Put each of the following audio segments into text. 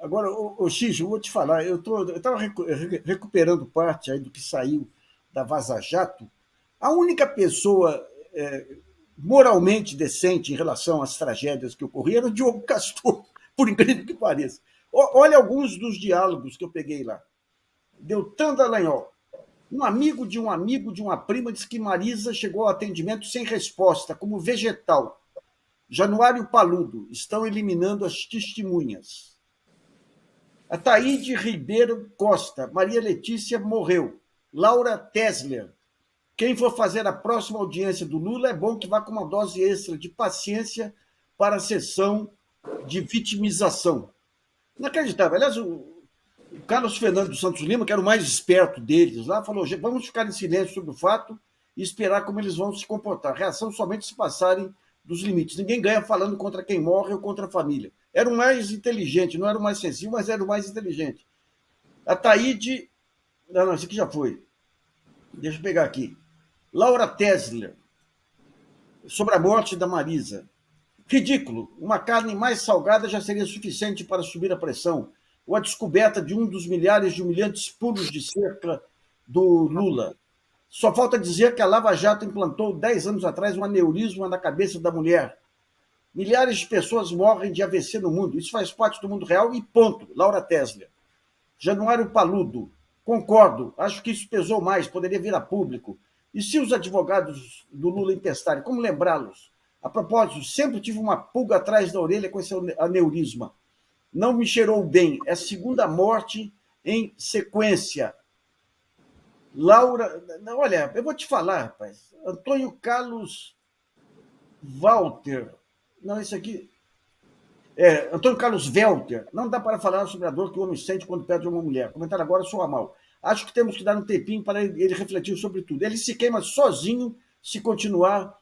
Agora, Xixi, eu vou te falar, eu estava recuperando parte aí do que saiu da Vaza Jato. A única pessoa moralmente decente em relação às tragédias que ocorreram era o Diogo Castor, por incrível que pareça. Olha alguns dos diálogos que eu peguei lá. Deltan Dallagnol. Um amigo de uma prima disse que Marisa chegou ao atendimento sem resposta, como vegetal. Januário Paludo. Estão eliminando as testemunhas. Ataíde Ribeiro Costa. Maria Letícia morreu. Laura Tesler. Quem for fazer a próxima audiência do Lula é bom que vá com uma dose extra de paciência para a sessão de vitimização. Inacreditável. Aliás, o Carlos Fernando dos Santos Lima, que era o mais esperto deles lá, falou: vamos ficar em silêncio sobre o fato e esperar como eles vão se comportar. Reação somente se passarem dos limites. Ninguém ganha falando contra quem morre ou contra a família. Era o mais inteligente, não era o mais sensível, mas era o mais inteligente. A Taíde. Não, esse aqui já foi. Deixa eu pegar aqui. Laura Tesler, sobre a morte da Marisa. Ridículo. Uma carne mais salgada já seria suficiente para subir a pressão. Ou a descoberta de um dos milhares de humilhantes pulos de cerca do Lula. Só falta dizer que a Lava Jato implantou 10 anos atrás um aneurisma na cabeça da mulher. Milhares de pessoas morrem de AVC no mundo. Isso faz parte do mundo real e ponto. Laura Tesler. Januário Paludo. Concordo. Acho que isso pesou mais. Poderia vir a público. E se os advogados do Lula empestarem, como lembrá-los? A propósito, sempre tive uma pulga atrás da orelha com esse aneurisma. Não me cheirou bem. É a segunda morte em sequência. Laura... Olha, eu vou te falar, rapaz. Antônio Carlos Walter. Não, esse aqui... Antônio Carlos Welter. Não dá para falar sobre a dor que o homem sente quando perde uma mulher. Comentar agora soa mal. Acho que temos que dar um tempinho para ele refletir sobre tudo. Ele se queima sozinho se continuar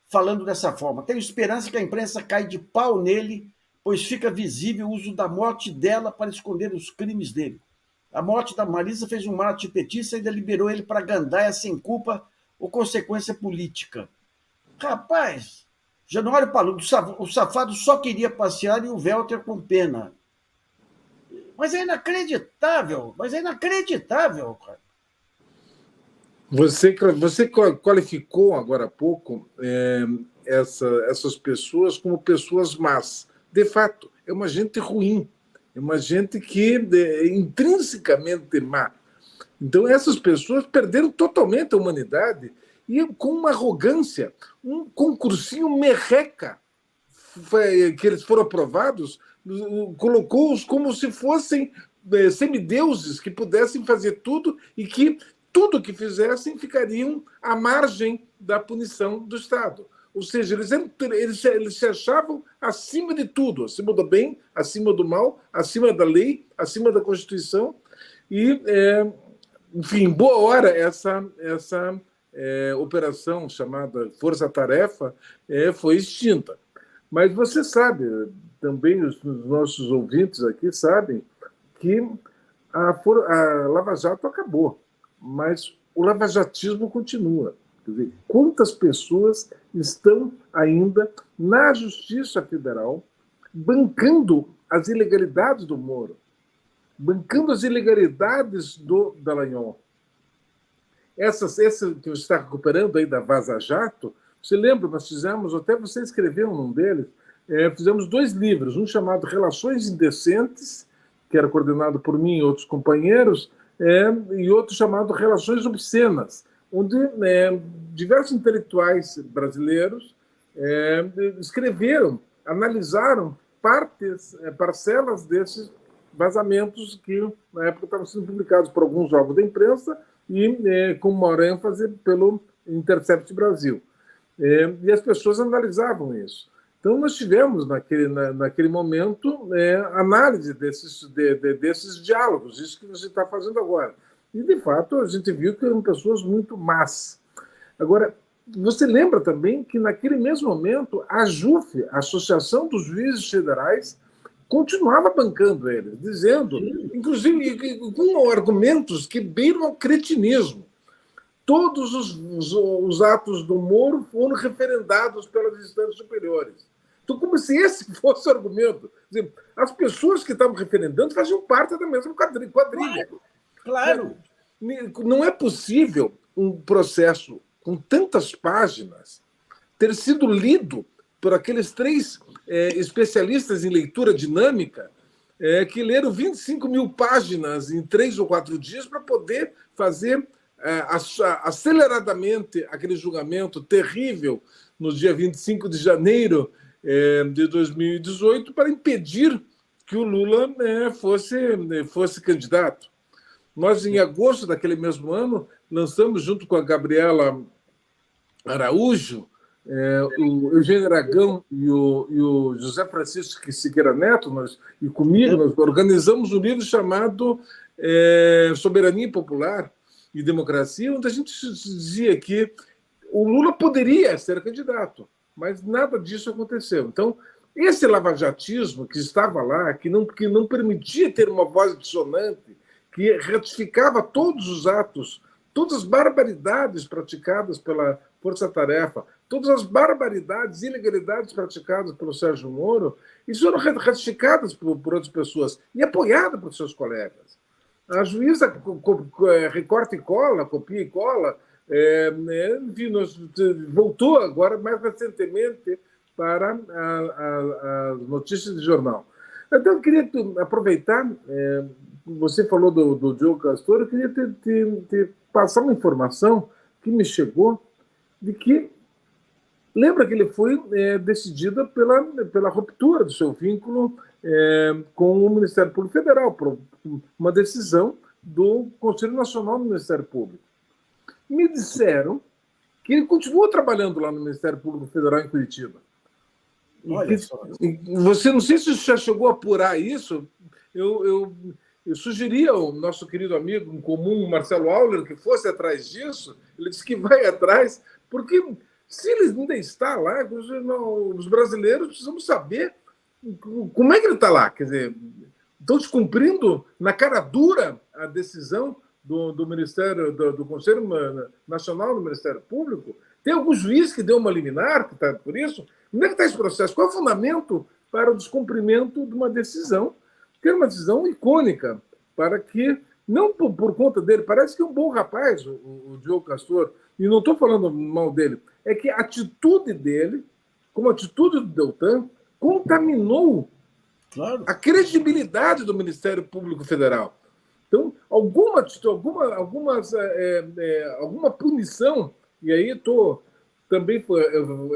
falando dessa forma. Tenho esperança que a imprensa caia de pau nele, pois fica visível o uso da morte dela para esconder os crimes dele. A morte da Marisa fez um mártir petista e ainda liberou ele para gandaia sem culpa ou consequência política. Rapaz, Januário Paludo, o safado só queria passear e o Welter com pena. Mas é inacreditável, cara. Você qualificou agora há pouco essas pessoas como pessoas más. De fato, é uma gente ruim, é uma gente que é intrinsecamente má. Então, essas pessoas perderam totalmente a humanidade e com uma arrogância, um concursinho merreca que eles foram aprovados, colocou-os como se fossem semideuses que pudessem fazer tudo e que tudo que fizessem ficariam à margem da punição do Estado. Ou seja, eles se achavam acima de tudo, acima do bem, acima do mal, acima da lei, acima da Constituição. E, enfim, boa hora essa operação chamada Força Tarefa foi extinta. Mas você sabe, também os nossos ouvintes aqui sabem, que a Lava Jato acabou, mas o lavajatismo continua. Quer dizer, quantas pessoas estão ainda na Justiça Federal bancando as ilegalidades do Moro, bancando as ilegalidades do Dallagnol? Essa que você está recuperando aí da Vaza Jato, você lembra, nós fizemos, até você escreveu num deles, fizemos 2 livros, um chamado Relações Indecentes, que era coordenado por mim e outros companheiros, e outro chamado Relações Obscenas, onde diversos intelectuais brasileiros escreveram, analisaram parcelas desses vazamentos que, na época, estavam sendo publicados por alguns órgãos da imprensa e com maior ênfase pelo Intercept Brasil. E as pessoas analisavam isso. Então, nós tivemos, naquele momento, análise desses diálogos, isso que você está fazendo agora. E, de fato, a gente viu que eram pessoas muito más. Agora, você lembra também que, naquele mesmo momento, a AJUF, a Associação dos Juízes Federais, continuava bancando eles, dizendo, inclusive com argumentos que beiram ao cretinismo. Todos os atos do Moro foram referendados pelas instâncias superiores. Então, como se esse fosse o argumento. Quer dizer, as pessoas que estavam referendando faziam parte da mesma quadrilha. Claro. Não é possível um processo com tantas páginas ter sido lido por aqueles 3 especialistas em leitura dinâmica que leram 25 mil páginas em 3 ou 4 dias para poder fazer aceleradamente aquele julgamento terrível no dia 25 de janeiro de 2018 para impedir que o Lula fosse candidato. Nós, em agosto daquele mesmo ano, lançamos, junto com a Gabriela Araújo, o Eugênio Aragão e o José Francisco Siqueira Neto, e comigo, nós organizamos um livro chamado Soberania Popular e Democracia, onde a gente dizia que o Lula poderia ser candidato, mas nada disso aconteceu. Então, esse lavajatismo que estava lá, que não permitia ter uma voz dissonante, que ratificava todos os atos, todas as barbaridades praticadas pela Força-Tarefa, todas as barbaridades e ilegalidades praticadas pelo Sérgio Moro, isso foram ratificadas por outras pessoas e apoiadas por seus colegas. A juíza recorta e cola, copia e cola, enfim, voltou agora, mais recentemente, para as notícias de jornal. Então, eu queria aproveitar, você falou do Diogo Castor, eu queria te passar uma informação que me chegou, de que lembra que ele foi decidido pela ruptura do seu vínculo com o Ministério Público Federal, por uma decisão do Conselho Nacional do Ministério Público. Me disseram que ele continua trabalhando lá no Ministério Público Federal em Curitiba. Olha só. Você, não sei se você já chegou a apurar isso, eu sugeria ao nosso querido amigo em comum, Marcelo Auler, que fosse atrás disso. Ele disse que vai atrás, porque se ele ainda está lá, os brasileiros precisamos saber como é que ele está lá. Quer dizer, estão descumprindo na cara dura a decisão do Ministério, do Conselho Nacional do Ministério Público. Tem algum juiz que deu uma liminar, que está por isso? Onde é que está esse processo? Qual é o fundamento para o descumprimento de uma decisão, que é uma decisão icônica, para que, não por conta dele, parece que é um bom rapaz, o Diogo Castor, e não estou falando mal dele, é que a atitude dele, como a atitude do Deltan, contaminou a credibilidade do Ministério Público Federal. Então, alguma punição, e aí estou também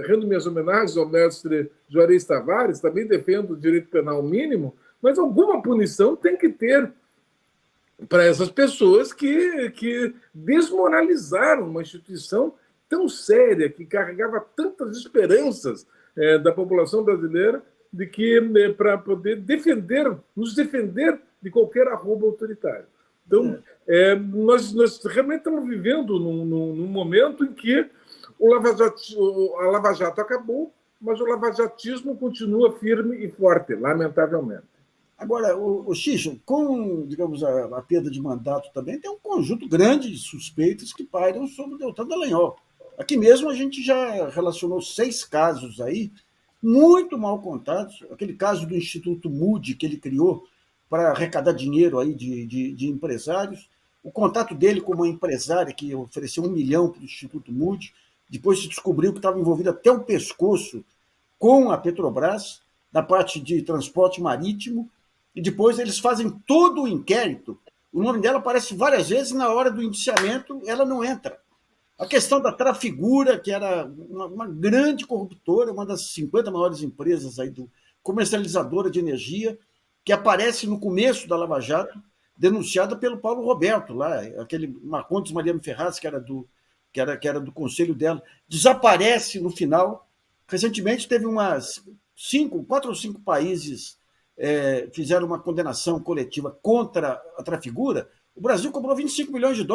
rendo minhas homenagens ao mestre Juarez Tavares, também defendo o direito penal mínimo, mas alguma punição tem que ter para essas pessoas que desmoralizaram uma instituição tão séria, que carregava tantas esperanças da população brasileira, de que para poder nos defender de qualquer arrobo autoritário. Então, nós realmente estamos vivendo num momento em que a Lava Jato acabou, mas o lavajatismo continua firme e forte, lamentavelmente. Agora, o Xixo, com, digamos, a perda de mandato também, tem um conjunto grande de suspeitas que pairam sobre o Deltan Dallagnol. Aqui mesmo a gente já relacionou 6 casos aí, muito mal contados. Aquele caso do Instituto Moody, que ele criou para arrecadar dinheiro aí de empresários. O contato dele com uma empresária que ofereceu $1 milhão para o Instituto Moody. Depois se descobriu que estava envolvido até o pescoço com a Petrobras, da parte de transporte marítimo. E depois eles fazem todo o inquérito. O nome dela aparece várias vezes, na hora do indiciamento ela não entra. A questão da Trafigura, que era uma grande corruptora, uma das 50 maiores empresas aí comercializadora de energia, que aparece no começo da Lava Jato, denunciada pelo Paulo Roberto, lá, aquele Marcondes Mariano Ferraz, que era do conselho dela, desaparece no final. Recentemente teve 4 ou 5 países fizeram uma condenação coletiva contra a Trafigura. O Brasil cobrou $25 milhões.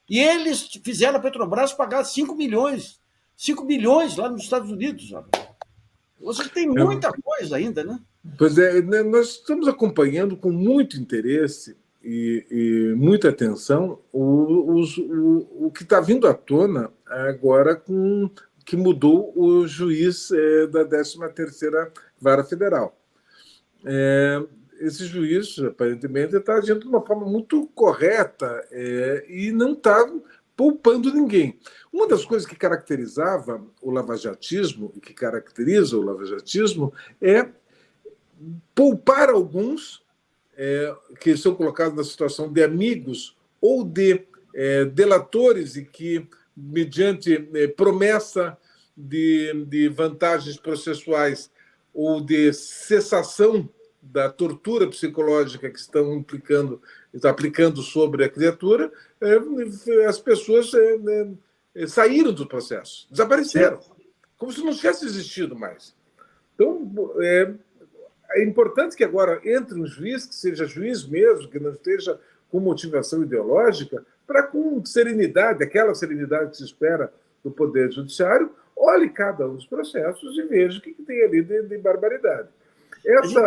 E eles fizeram a Petrobras pagar 5 milhões. 5 bilhões lá nos Estados Unidos. Você tem muita coisa ainda, né? Pois é, nós estamos acompanhando com muito interesse e muita atenção o que está vindo à tona agora, que mudou o juiz da 13ª Vara Federal. Esse juiz, aparentemente, está agindo de uma forma muito correta e não está poupando ninguém. Uma das coisas que caracterizava o lavajatismo e que caracteriza o lavajatismo é poupar alguns que são colocados na situação de amigos ou de delatores e que, mediante promessa de vantagens processuais ou de cessação da tortura psicológica que estão aplicando sobre a criatura, as pessoas saíram do processo, desapareceram, como se não tivesse existido mais. Então, é importante que agora entre um juiz, que seja juiz mesmo, que não esteja com motivação ideológica, para, com serenidade, aquela serenidade que se espera do Poder Judiciário, olhe cada um dos processos e veja o que tem ali de barbaridade.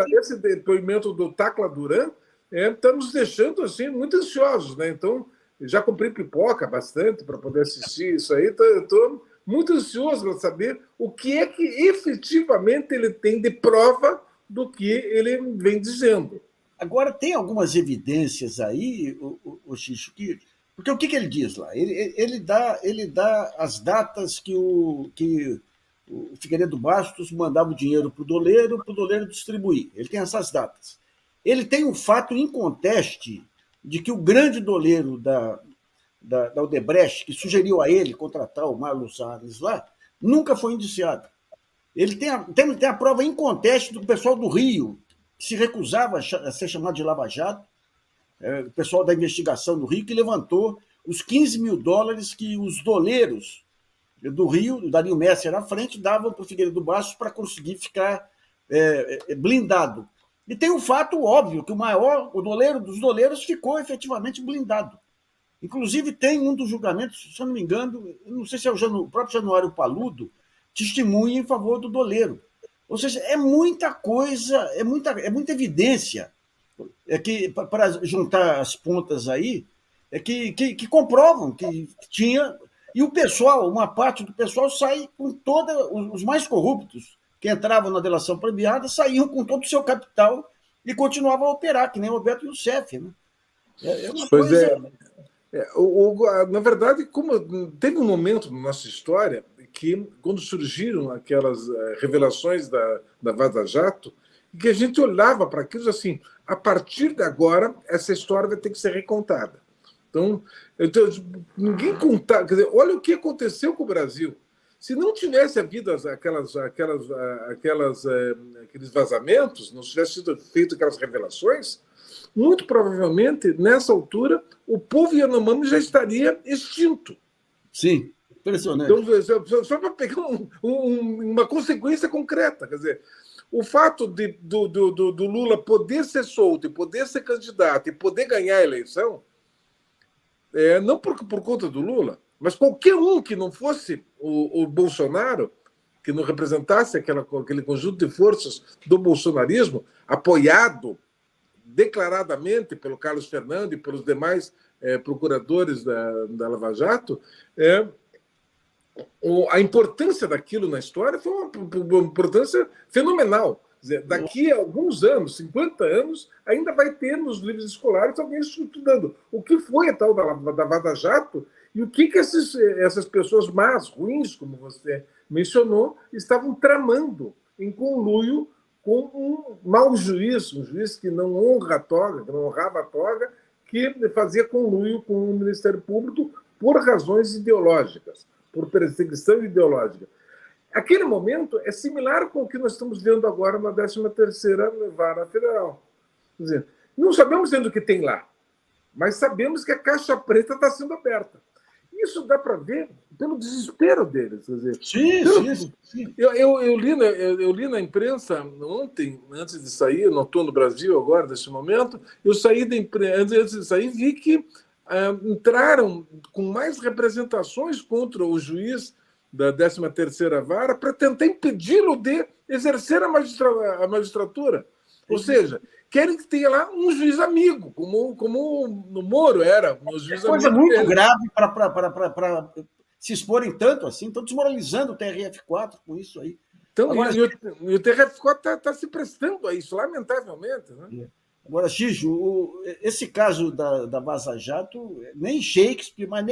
Esse depoimento do Tacla Duran está nos deixando assim, muito ansiosos, né? Então, já comprei pipoca bastante para poder assistir isso aí. Estou muito ansioso para saber o que é que efetivamente ele tem de prova do que ele vem dizendo. Agora, tem algumas evidências aí, o Xixo, porque o que ele diz lá? Ele dá as datas que o Figueiredo Bastos mandava o dinheiro para o doleiro distribuir. Ele tem essas datas. Ele tem um fato inconteste de que o grande doleiro da Odebrecht, que sugeriu a ele contratar o Marlon Salles lá, nunca foi indiciado. Ele tem a prova inconteste do pessoal do Rio, que se recusava a ser chamado de Lava Jato, o pessoal da investigação do Rio, que levantou os 15 mil dólares que os doleiros do Rio, o Dario Messer à frente, davam para o Figueiredo Bastos para conseguir ficar blindado. E tem um fato óbvio, que o doleiro dos doleiros ficou efetivamente blindado. Inclusive, tem um dos julgamentos, se eu não me engano, não sei se é o próprio Januário Paludo, testemunha em favor do doleiro. Ou seja, é muita coisa, é muita evidência que, para juntar as pontas aí, que comprovam que tinha. E o pessoal, uma parte do pessoal sai com os mais corruptos que entravam na delação premiada, saíam com todo o seu capital e continuavam a operar, que nem o Roberto Youssef. Né? Uma coisa... Na verdade, teve um momento na nossa história que, quando surgiram aquelas revelações da Vaza Jato, que a gente olhava para aquilo assim, a partir de agora, essa história vai ter que ser recontada. Então ninguém conta. Quer dizer, olha o que aconteceu com o Brasil. Se não tivesse havido aqueles vazamentos, não tivesse sido feito aquelas revelações, muito provavelmente, nessa altura, o povo Yanomami já estaria extinto. Sim, impressionante. Então, só para pegar uma consequência concreta, quer dizer, o fato do Lula poder ser solto, e poder ser candidato, e poder ganhar a eleição, não por conta do Lula, mas qualquer um que não fosse o Bolsonaro, que não representasse aquele conjunto de forças do bolsonarismo, apoiado declaradamente pelo Carlos Fernando e pelos demais procuradores da Lava Jato, a importância daquilo na história foi uma importância fenomenal. Quer dizer, daqui a alguns anos, 50 anos, ainda vai ter nos livros escolares alguém estudando o que foi a tal da Vaza Jato e o que essas pessoas más, ruins, como você mencionou, estavam tramando em conluio com um mau juiz, um juiz que não honra a toga, que não honrava a toga, que fazia conluio com o Ministério Público por razões ideológicas, por perseguição ideológica. Aquele momento é similar com o que nós estamos vendo agora na 13ª Vara Federal. Quer dizer, não sabemos ainda o que tem lá, mas sabemos que a caixa preta está sendo aberta. Isso dá para ver pelo desespero deles. Quer dizer, sim. Eu li na imprensa ontem, antes de sair, não estou no Brasil agora, nesse momento, eu saí da imprensa, antes de sair, vi que entraram com mais representações contra o juiz da 13ª Vara para tentar impedi-lo de exercer a magistratura. Ou seja, querem que tenha lá um juiz amigo, como o Moro era, um juiz coisa amigo muito dele. grave para se exporem tanto assim, estão desmoralizando o TRF4 com isso aí. Então, agora, e o TRF4 está se prestando a isso, lamentavelmente. Né? Agora, Xijo, esse caso da Vaza Jato, nem Shakespeare, mas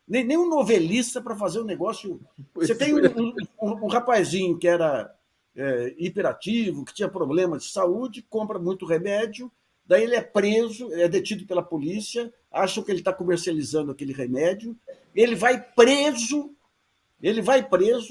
nem um novelista para fazer um negócio. Você tem um rapazinho que era hiperativo, que tinha problemas de saúde, compra muito remédio, daí ele é preso, é detido pela polícia, acham que ele está comercializando aquele remédio, ele vai preso,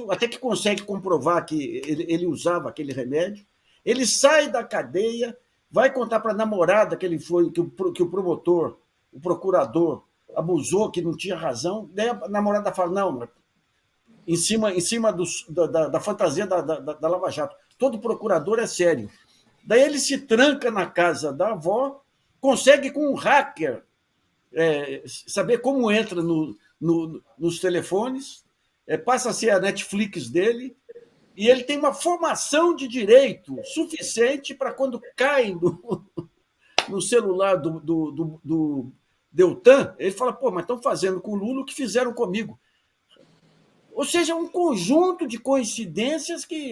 até que consegue comprovar que ele usava aquele remédio, ele sai da cadeia, vai contar para a namorada que o promotor, o procurador, abusou, que não tinha razão, daí a namorada fala, não, em cima da fantasia da Lava Jato. Todo procurador é sério. Daí ele se tranca na casa da avó, consegue com um hacker saber como entra nos telefones, passa a ser a Netflix dele, e ele tem uma formação de direito suficiente para quando cai no celular do Deltan, ele fala, pô, mas estão fazendo com o Lula o que fizeram comigo. Ou seja, um conjunto de coincidências que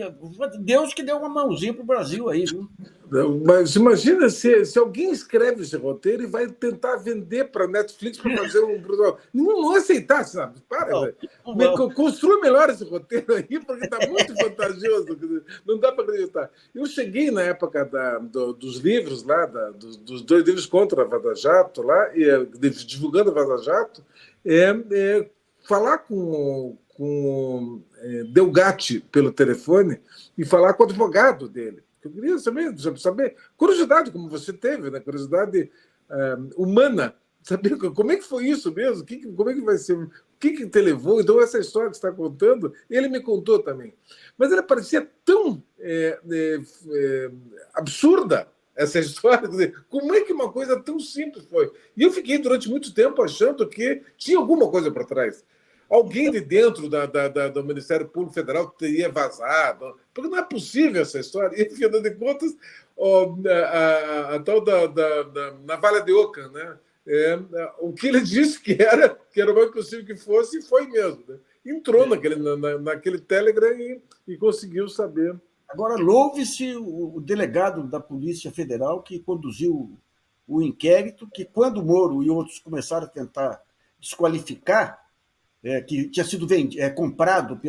Deus que deu uma mãozinha para o Brasil aí. Viu? Mas imagina se alguém escreve esse roteiro e vai tentar vender para a Netflix para fazer um... Não aceitar, sabe? Para, construa melhor esse roteiro aí, porque está muito vantajoso. Não dá para acreditar. Eu cheguei na época dos livros lá, dos 2 livros contra a Vaza Jato, lá, divulgando a Vaza Jato, falar com Delgatti pelo telefone e falar com o advogado dele. Eu queria saber, curiosidade, como você teve, né? Curiosidade humana, saber como é que foi isso mesmo, como é que vai ser, o que te levou. Então, essa história que você está contando, ele me contou também. Mas ela parecia tão absurda, essa história. Quer dizer, como é que uma coisa tão simples foi? E eu fiquei durante muito tempo achando que tinha alguma coisa por trás. Alguém de dentro do Ministério Público Federal teria vazado, porque não é possível essa história. E, afinal de contas, a tal da Navalha de Ockham, né? O que ele disse que era o mais possível que fosse, e foi mesmo. Né? Entrou naquele Telegram e conseguiu saber. Agora, louve-se o delegado da Polícia Federal que conduziu o inquérito, que quando o Moro e outros começaram a tentar desqualificar, que tinha sido comprado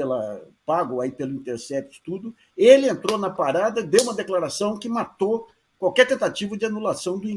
pago aí pelo Intercept, tudo, ele entrou na parada, deu uma declaração que matou qualquer tentativa de anulação do inquérito.